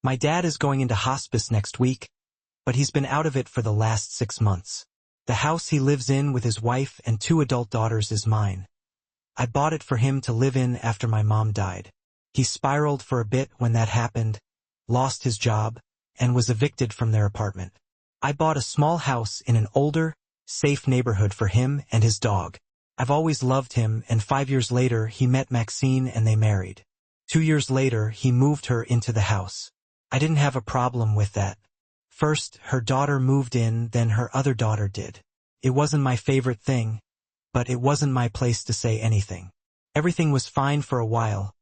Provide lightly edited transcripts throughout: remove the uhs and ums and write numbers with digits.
My dad is going into hospice next week, but he's been out of it for the last 6 months. The house he lives in with his wife and 2 adult daughters is mine. I bought it for him to live in after my mom died. He spiraled for a bit when that happened, lost his job, and was evicted from their apartment. I bought a small house in an older, safe neighborhood for him and his dog. I've always loved him, and 5 years later he met Maxine and they married. 2 years later he moved her into the house. I didn't have a problem with that. First, her daughter moved in, then her other daughter did. It wasn't my favorite thing, but it wasn't my place to say anything. Everything was fine for a while.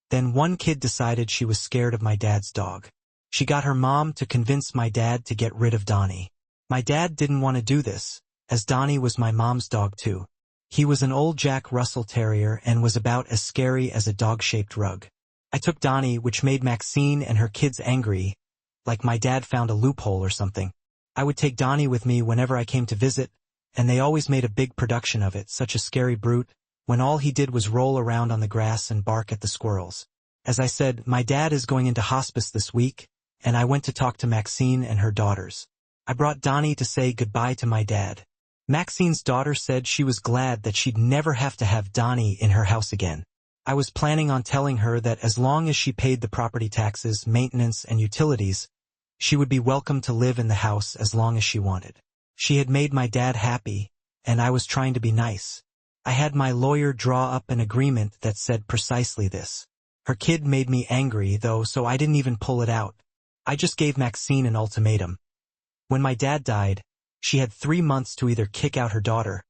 Then one kid decided she was scared of my dad's dog. She got her mom to convince my dad to get rid of Donnie. My dad didn't want to do this, as Donnie was my mom's dog too. He was an old Jack Russell Terrier and was about as scary as a dog-shaped rug. I took Donnie, which made Maxine and her kids angry, like my dad found a loophole or something. I would take Donnie with me whenever I came to visit, and they always made a big production of it, such a scary brute, when all he did was roll around on the grass and bark at the squirrels. As I said, my dad is going into hospice this week, and I went to talk to Maxine and her daughters. I brought Donnie to say goodbye to my dad. Maxine's daughter said she was glad that she'd never have to have Donnie in her house again. I was planning on telling her that as long as she paid the property taxes, maintenance, and utilities, she would be welcome to live in the house as long as she wanted. She had made my dad happy, and I was trying to be nice. I had my lawyer draw up an agreement that said precisely this. Her kid made me angry, though, so I didn't even pull it out. I just gave Maxine an ultimatum. When my dad died, she had 3 months to either kick out her daughter,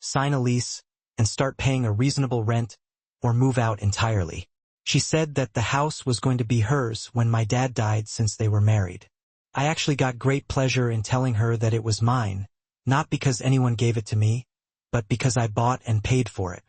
sign a lease, and start paying a reasonable rent, or move out entirely. She said that the house was going to be hers when my dad died since they were married. I actually got great pleasure in telling her that it was mine, not because anyone gave it to me, but because I bought and paid for it.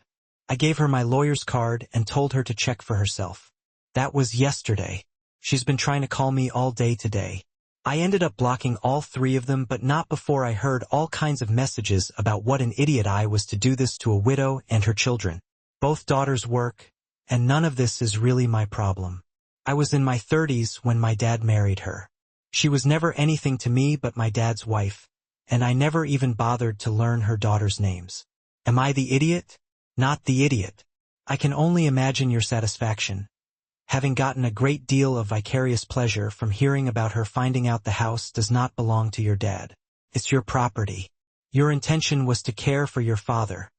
I gave her my lawyer's card and told her to check for herself. That was yesterday. She's been trying to call me all day today. I ended up blocking all 3 of them, but not before I heard all kinds of messages about what an idiot I was to do this to a widow and her children. Both daughters work, and none of this is really my problem. I was in my 30s when my dad married her. She was never anything to me but my dad's wife, and I never even bothered to learn her daughters' names. Am I the idiot? Not the idiot. I can only imagine your satisfaction, having gotten a great deal of vicarious pleasure from hearing about her finding out the house does not belong to your dad. It's your property. Your intention was to care for your father,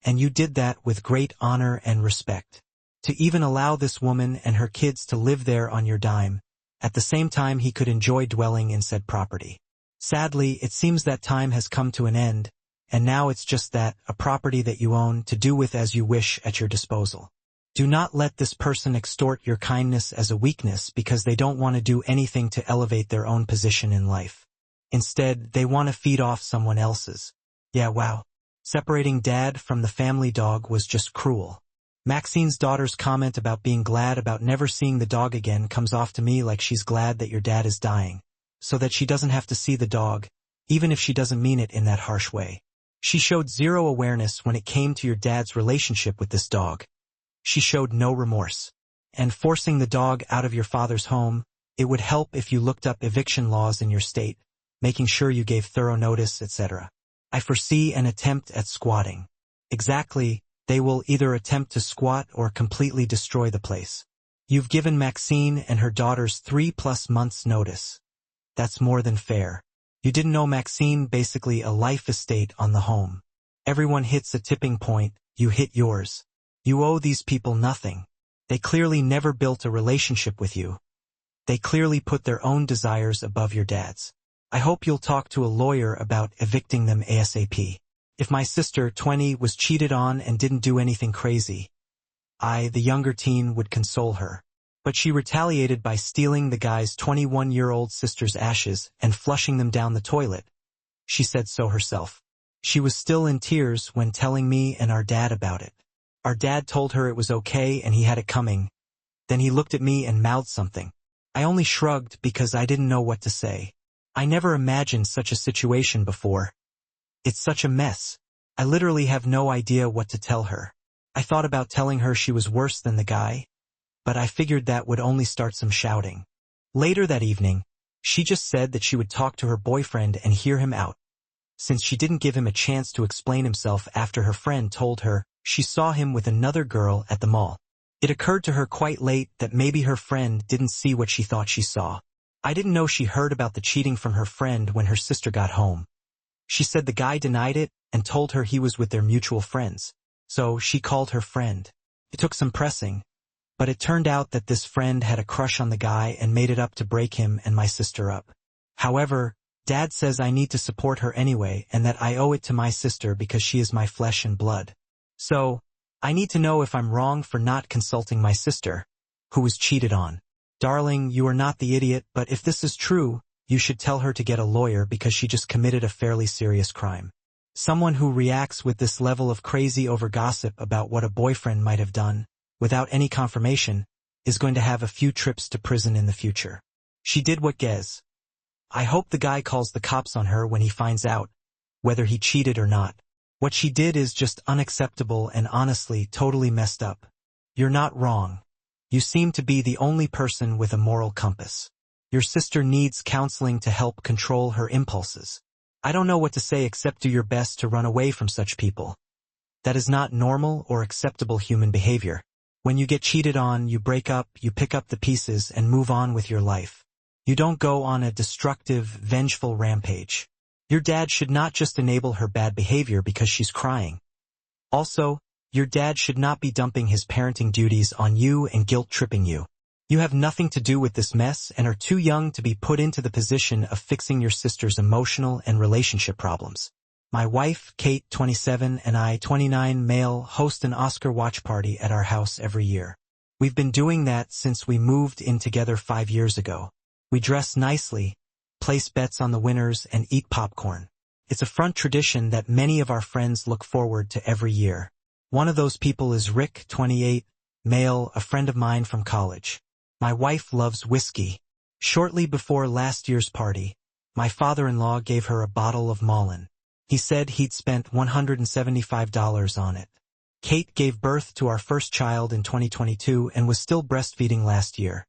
and you did that with great honor and respect. To even allow this woman and her kids to live there on your dime, at the same time he could enjoy dwelling in said property. Sadly, it seems that time has come to an end, and now it's just that, a property that you own to do with as you wish at your disposal. Do not let this person extort your kindness as a weakness because they don't want to do anything to elevate their own position in life. Instead, they want to feed off someone else's. Yeah, wow. Separating dad from the family dog was just cruel. Maxine's daughter's comment about being glad about never seeing the dog again comes off to me like she's glad that your dad is dying, so that she doesn't have to see the dog, even if she doesn't mean it in that harsh way. She showed zero awareness when it came to your dad's relationship with this dog. She showed no remorse. And forcing the dog out of your father's home, it would help if you looked up eviction laws in your state, making sure you gave thorough notice, etc. I foresee an attempt at squatting. Exactly, they will either attempt to squat or completely destroy the place. You've given Maxine and her daughters 3+ months notice. That's more than fair. You didn't know Maxine basically a life estate on the home. Everyone hits a tipping point, you hit yours. You owe these people nothing. They clearly never built a relationship with you. They clearly put their own desires above your dad's. I hope you'll talk to a lawyer about evicting them ASAP. If my sister, 20, was cheated on and didn't do anything crazy, I, the younger teen, would console her. But she retaliated by stealing the guy's 21-year-old sister's ashes and flushing them down the toilet. She said so herself. She was still in tears when telling me and our dad about it. Our dad told her it was okay and he had it coming. Then he looked at me and mouthed something. I only shrugged because I didn't know what to say. I never imagined such a situation before. It's such a mess. I literally have no idea what to tell her. I thought about telling her she was worse than the guy, but I figured that would only start some shouting. Later that evening, she just said that she would talk to her boyfriend and hear him out, since she didn't give him a chance to explain himself after her friend told her she saw him with another girl at the mall. It occurred to her quite late that maybe her friend didn't see what she thought she saw. I didn't know she heard about the cheating from her friend when her sister got home. She said the guy denied it and told her he was with their mutual friends. So she called her friend. It took some pressing, but it turned out that this friend had a crush on the guy and made it up to break him and my sister up. However, Dad says I need to support her anyway and that I owe it to my sister because she is my flesh and blood. So, I need to know if I'm wrong for not consulting my sister, who was cheated on. Darling, you are not the idiot, but if this is true, you should tell her to get a lawyer because she just committed a fairly serious crime. Someone who reacts with this level of crazy over gossip about what a boyfriend might have done, without any confirmation, is going to have a few trips to prison in the future. She did what Gez. I hope the guy calls the cops on her when he finds out, whether he cheated or not. What she did is just unacceptable and honestly totally messed up. You're not wrong. You seem to be the only person with a moral compass. Your sister needs counseling to help control her impulses. I don't know what to say except do your best to run away from such people. That is not normal or acceptable human behavior. When you get cheated on, you break up, you pick up the pieces and move on with your life. You don't go on a destructive, vengeful rampage. Your dad should not just enable her bad behavior because she's crying. Also, your dad should not be dumping his parenting duties on you and guilt-tripping you. You have nothing to do with this mess and are too young to be put into the position of fixing your sister's emotional and relationship problems. My wife, Kate, 27, and I, 29, male, host an Oscar watch party at our house every year. We've been doing that since we moved in together 5 years ago. We dress nicely, place bets on the winners, and eat popcorn. It's a front tradition that many of our friends look forward to every year. One of those people is Rick, 28, male, a friend of mine from college. My wife loves whiskey. Shortly before last year's party, my father-in-law gave her a bottle of Mullen. He said he'd spent $175 on it. Kate gave birth to our first child in 2022 and was still breastfeeding last year,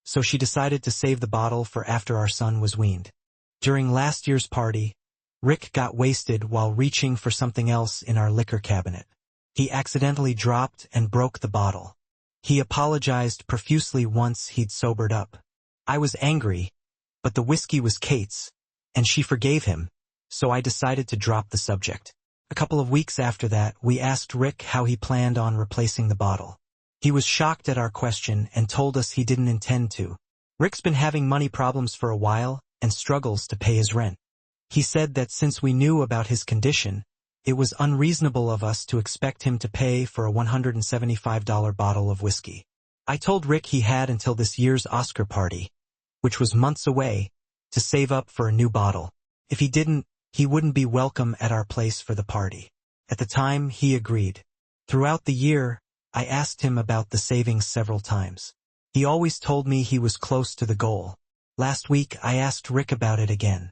so she decided to save the bottle for after our son was weaned. During last year's party, Rick got wasted while reaching for something else in our liquor cabinet. He accidentally dropped and broke the bottle. He apologized profusely once he'd sobered up. I was angry, but the whiskey was Kate's, and she forgave him, so I decided to drop the subject. A couple of weeks after that, we asked Rick how he planned on replacing the bottle. He was shocked at our question and told us he didn't intend to. Rick's been having money problems for a while and struggles to pay his rent. He said that since we knew about his condition, it was unreasonable of us to expect him to pay for a $175 bottle of whiskey. I told Rick he had until this year's Oscar party, which was months away, to save up for a new bottle. If he didn't, he wouldn't be welcome at our place for the party. At the time, he agreed. Throughout the year, I asked him about the savings several times. He always told me he was close to the goal. Last week, I asked Rick about it again.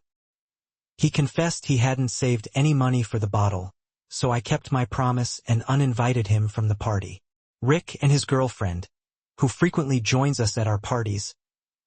He confessed he hadn't saved any money for the bottle, so I kept my promise and uninvited him from the party. Rick and his girlfriend, who frequently joins us at our parties,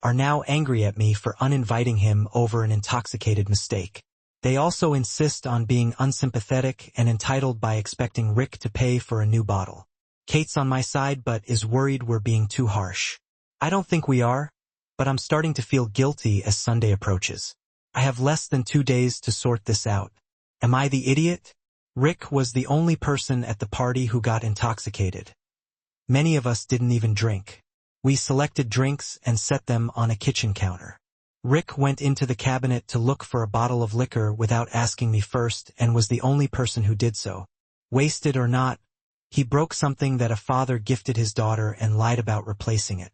are now angry at me for uninviting him over an intoxicated mistake. They also insist on being unsympathetic and entitled by expecting Rick to pay for a new bottle. Kate's on my side but is worried we're being too harsh. I don't think we are, but I'm starting to feel guilty as Sunday approaches. I have less than 2 days to sort this out. Am I the idiot? Rick was the only person at the party who got intoxicated. Many of us didn't even drink. We selected drinks and set them on a kitchen counter. Rick went into the cabinet to look for a bottle of liquor without asking me first and was the only person who did so. Wasted or not, he broke something that a father gifted his daughter and lied about replacing it.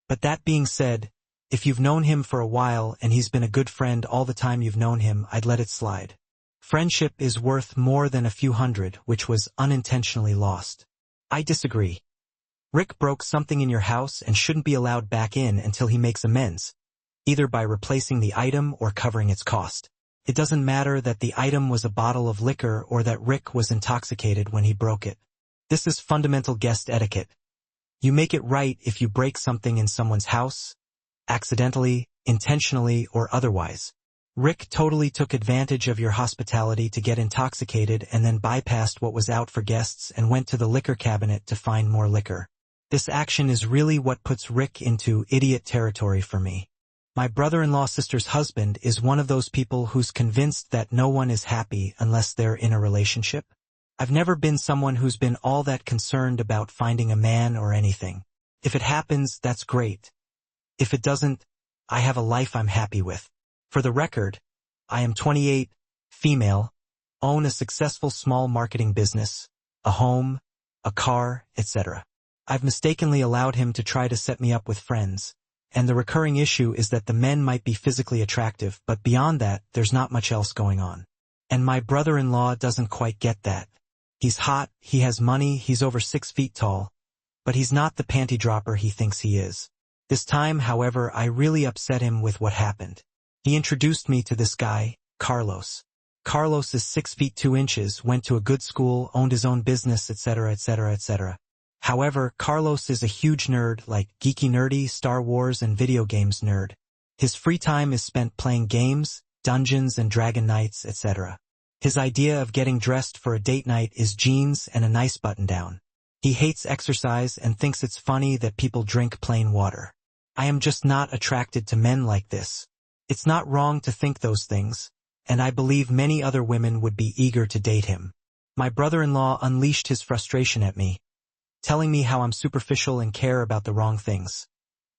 But that being said, if you've known him for a while and he's been a good friend all the time you've known him, I'd let it slide. Friendship is worth more than a few hundred, which was unintentionally lost. I disagree. Rick broke something in your house and shouldn't be allowed back in until he makes amends, either by replacing the item or covering its cost. It doesn't matter that the item was a bottle of liquor or that Rick was intoxicated when he broke it. This is fundamental guest etiquette. You make it right if you break something in someone's house, accidentally, intentionally, or otherwise. Rick totally took advantage of your hospitality to get intoxicated and then bypassed what was out for guests and went to the liquor cabinet to find more liquor. This action is really what puts Rick into idiot territory for me. My brother-in-law sister's husband is one of those people who's convinced that no one is happy unless they're in a relationship. I've never been someone who's been all that concerned about finding a man or anything. If it happens, that's great. If it doesn't, I have a life I'm happy with. For the record, I am 28, female, own a successful small marketing business, a home, a car, etc. I've mistakenly allowed him to try to set me up with friends, and the recurring issue is that the men might be physically attractive, but beyond that, there's not much else going on. And my brother-in-law doesn't quite get that. He's hot, he has money, he's over 6 feet tall, but he's not the panty dropper he thinks he is. This time, however, I really upset him with what happened. He introduced me to this guy, Carlos. Carlos is 6 feet 2 inches, went to a good school, owned his own business, etc., etc., etc. However, Carlos is a huge nerd, like geeky nerdy, Star Wars and video games nerd. His free time is spent playing games, Dungeons and Dragon nights, etc. His idea of getting dressed for a date night is jeans and a nice button-down. He hates exercise and thinks it's funny that people drink plain water. I am just not attracted to men like this. It's not wrong to think those things, and I believe many other women would be eager to date him. My brother-in-law unleashed his frustration at me, telling me how I'm superficial and care about the wrong things.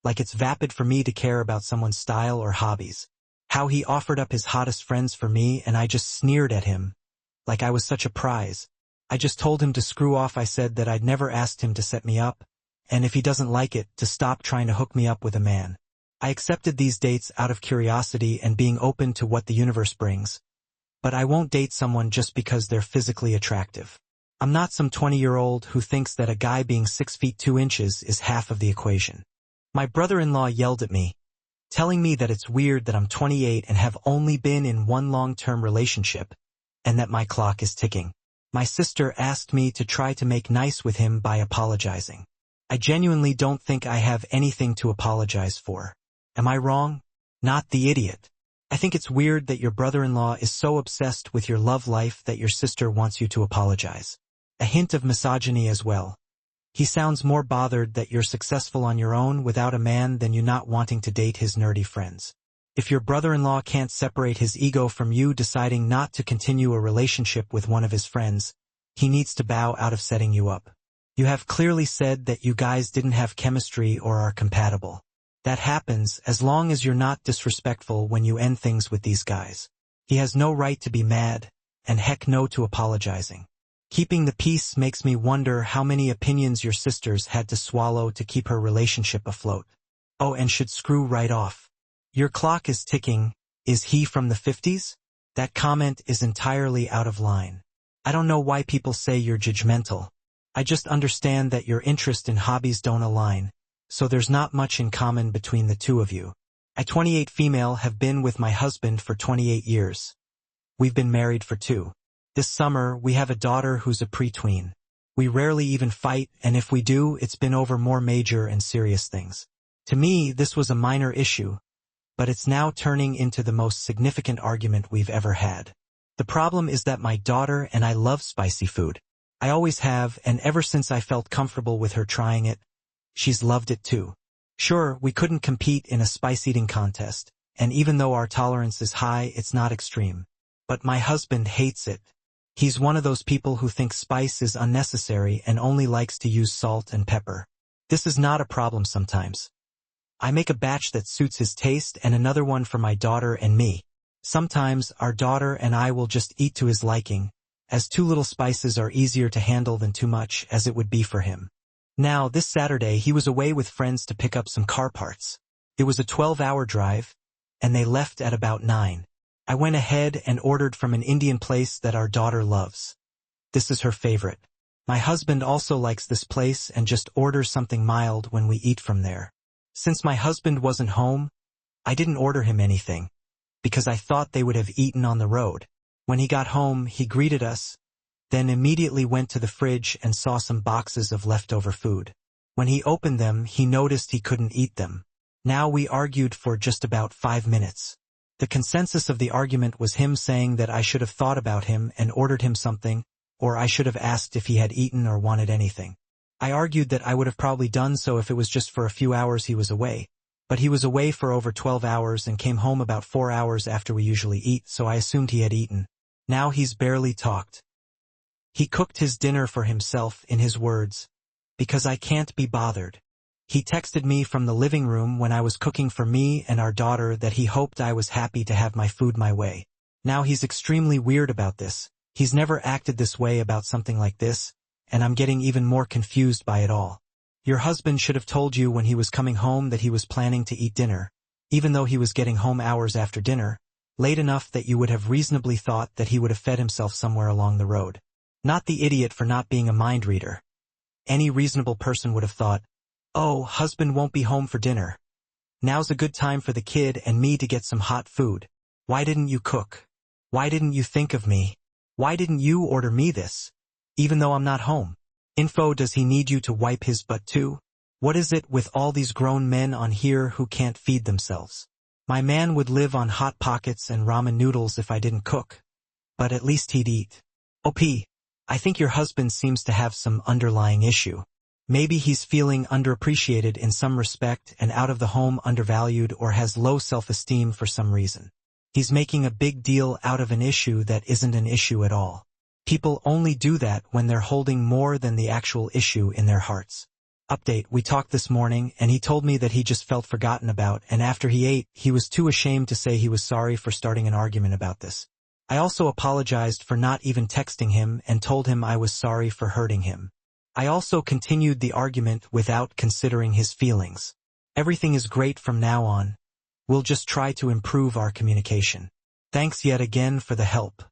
Like it's vapid for me to care about someone's style or hobbies. How he offered up his hottest friends for me and I just sneered at him, like I was such a prize. I just told him to screw off. I said that I'd never asked him to set me up, and if he doesn't like it, to stop trying to hook me up with a man. I accepted these dates out of curiosity and being open to what the universe brings, but I won't date someone just because they're physically attractive. I'm not some 20-year-old who thinks that a guy being 6 feet 2 inches is half of the equation. My brother-in-law yelled at me, telling me that it's weird that I'm 28 and have only been in one long-term relationship, and that my clock is ticking. My sister asked me to try to make nice with him by apologizing. I genuinely don't think I have anything to apologize for. Am I wrong? Not the idiot. I think it's weird that your brother-in-law is so obsessed with your love life that your sister wants you to apologize. A hint of misogyny as well. He sounds more bothered that you're successful on your own without a man than you not wanting to date his nerdy friends. If your brother-in-law can't separate his ego from you deciding not to continue a relationship with one of his friends, he needs to bow out of setting you up. You have clearly said that you guys didn't have chemistry or are compatible. That happens as long as you're not disrespectful when you end things with these guys. He has no right to be mad, and heck no to apologizing. Keeping the peace makes me wonder how many opinions your sisters had to swallow to keep her relationship afloat. Oh, and should screw right off. Your clock is ticking. Is he from the 50s? That comment is entirely out of line. I don't know why people say you're judgmental. I just understand that your interest and hobbies don't align, so there's not much in common between the two of you. I, 28 female, have been with my husband for 28 years. We've been married for 2. This summer, we have a daughter who's a pre-tween. We rarely even fight, and if we do, it's been over more major and serious things. To me, this was a minor issue, but it's now turning into the most significant argument we've ever had. The problem is that my daughter and I love spicy food. I always have, and ever since I felt comfortable with her trying it, she's loved it too. Sure, we couldn't compete in a spice eating contest, and even though our tolerance is high, it's not extreme. But my husband hates it. He's one of those people who thinks spice is unnecessary and only likes to use salt and pepper. This is not a problem sometimes. I make a batch that suits his taste and another one for my daughter and me. Sometimes our daughter and I will just eat to his liking, as too little spices are easier to handle than too much, as it would be for him. Now, this Saturday he was away with friends to pick up some car parts. It was a 12-hour drive, and they left at about 9. I went ahead and ordered from an Indian place that our daughter loves. This is her favorite. My husband also likes this place and just orders something mild when we eat from there. Since my husband wasn't home, I didn't order him anything, because I thought they would have eaten on the road. When he got home, he greeted us, then immediately went to the fridge and saw some boxes of leftover food. When he opened them, he noticed he couldn't eat them. Now we argued for just about 5 minutes. The consensus of the argument was him saying that I should have thought about him and ordered him something, or I should have asked if he had eaten or wanted anything. I argued that I would have probably done so if it was just for a few hours he was away, but he was away for over 12 hours and came home about 4 hours after we usually eat, so I assumed he had eaten. Now he's barely talked. He cooked his dinner for himself, in his words, because I can't be bothered. He texted me from the living room when I was cooking for me and our daughter that he hoped I was happy to have my food my way. Now he's extremely weird about this. He's never acted this way about something like this, and I'm getting even more confused by it all. Your husband should have told you when he was coming home that he was planning to eat dinner, even though he was getting home hours after dinner, late enough that you would have reasonably thought that he would have fed himself somewhere along the road. Not the idiot for not being a mind reader. Any reasonable person would have thought, oh, husband won't be home for dinner. Now's a good time for the kid and me to get some hot food. Why didn't you cook? Why didn't you think of me? Why didn't you order me this? Even though I'm not home. Info, does he need you to wipe his butt too? What is it with all these grown men on here who can't feed themselves? My man would live on Hot Pockets and ramen noodles if I didn't cook. But at least he'd eat. OP, I think your husband seems to have some underlying issue. Maybe he's feeling underappreciated in some respect and out of the home, undervalued, or has low self-esteem for some reason. He's making a big deal out of an issue that isn't an issue at all. People only do that when they're holding more than the actual issue in their hearts. Update, we talked this morning and he told me that he just felt forgotten about, and after he ate, he was too ashamed to say he was sorry for starting an argument about this. I also apologized for not even texting him and told him I was sorry for hurting him. I also continued the argument without considering his feelings. Everything is great from now on. We'll just try to improve our communication. Thanks yet again for the help.